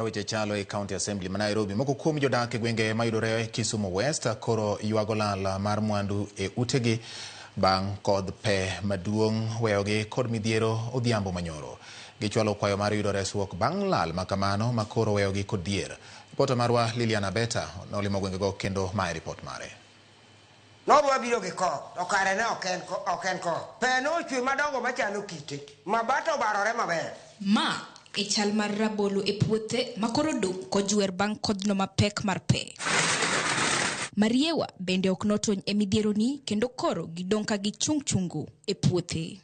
Weche chalo e County Assembly ma Nairobi. Moko kuom jodak e gwenge mayudore Kisumu West koro ywago lal mar mwandu e utegi bang' kodh pe maduong' weyogi kod midhiero odhiambo manyoro. Gichwalo kwayo mar yudo resruok bang' lal makamano ma koro weyogi kod dhier. Ripota marwa Lilian Abeta nolimo gwengego kendo mae ripot mare. Nodwa biro gi ko, okare ne oken ko. Pe no chwe madongo machalo kite, mabato barore maber. Ma e chal mar rabolo e puothe makoro dong' kojwer bang' kodhno mapek mar pe. Mariewa bende ok notony e midhiero ni kendo koro gidong' ka gichung' chungu e puothe.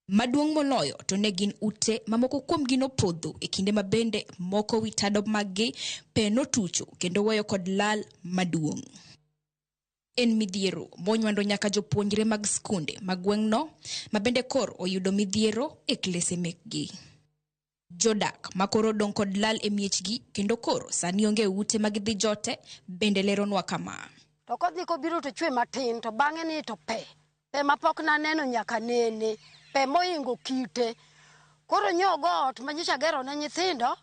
Maduong' moloyo to ne gin ute mamoko kuomgi nopodho e kinde ma bende moko wi tado maggi pe notucho kendo weyo kod lal maduong'. En midhiero monywando nyaka jopuonjre mag skunde mag gweng'no ma bende koro oyudo midhiero e klese mekgi. Jodak makoro dong' kod lal e miechgi kendo koro sani onge ute magidhi jote bende leronwa kama. To kodhi kobiro to chwe matin to bang'e ni to pe mapok na neno nyaka nene, pe moingo kite. Koro nyogo ot manyicha gero ne nyithindo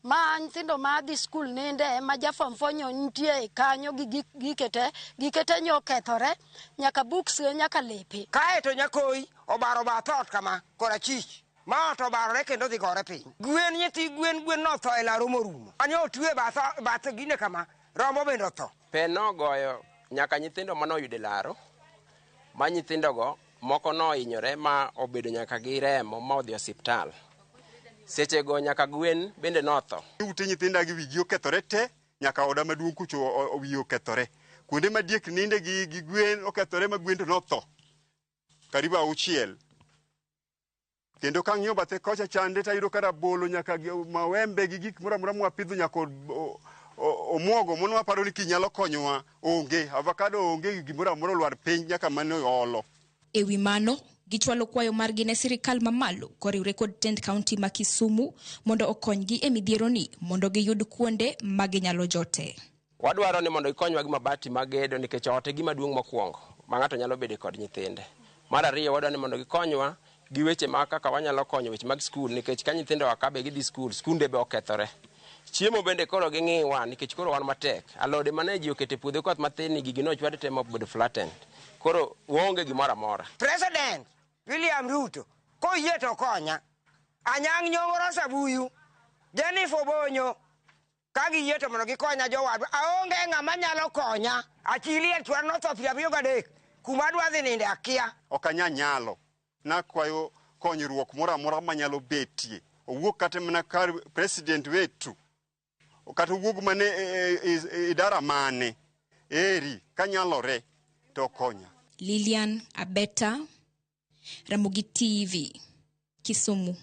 ma dhi skul ninde ma jafom fonyo nitie kanyo gi gikete nyo kethore nyaka books nyaka lepe. Kae to nyakoi obaro bathot kama kora chich. Ma to barore kendo dhi gore piny. Gwen nyithi gwen no tho e laro morumo. Anyo otwe bath gine kama rombo bende otho. Pe no goyo nyaka nyithindo manoyude laro. Ma nyithindogo moko no hinyore ma obedo nyaka gi remo ma odhi osiptal. Sechego nyaka gwen bende notho. Ute nyithinda gi wigi okethore te nyaka oda maduong' kucho wiye okethore. Kuonde ma diek ninde gi gwen okethore ma gwen to notho. Karibu 6. Kendo kang'iyo bathe kocha chande tayudo ka rabolo nyaka mawembe gi gik moro amora mwapidho nyaka omwogo mono waparo ni kinyalo konyowa onge. Avocado onge gimoro amora olwar piny nyaka mane olo. Ewi mano gichwalo kwayo margi ne sirikal mamalo koriwre kod tend county ma Kisumu mondo okonygi e midhiero ni mondo giyud kuonde ma ginyalo jote. Wadwaro ni mondo gikonywa gi mabati magedo nikech ote gima duong' mokwongo ma ng'ato nyalo bedo kod nyithinde. Mar ariyo wadwaro ni mondo gikonywa gi weche ma kaka wanyalo konyo weche mag skul nikech ka nyithindo wakabe gidhi skul skunde be okethore. Chiemo bende koro ging'iwa nikech koro wan matek. Alode mane ji okete puodho koth mathin ni gigi nochwad te mobedo flattened. Koro waonge gimoro amora. President William Ruto koyie to konya. Anyang' Nyong'o Sabuyu, Jennifer Bonyo ka giyie to mondo gikonya jowadwa. Aonge ng'ama nyalo konya. Achilie chwar notho 23 kuma adwa dhi ninde akia. Ok anyalo. Nakwayo konyruok moro amora manyalo betie. Owuok kata mana kar president wetu. Kata owuok mane idara mane. Eri kanyalore to konya. Lilian Abeta, Ramogi TV, Kisumu.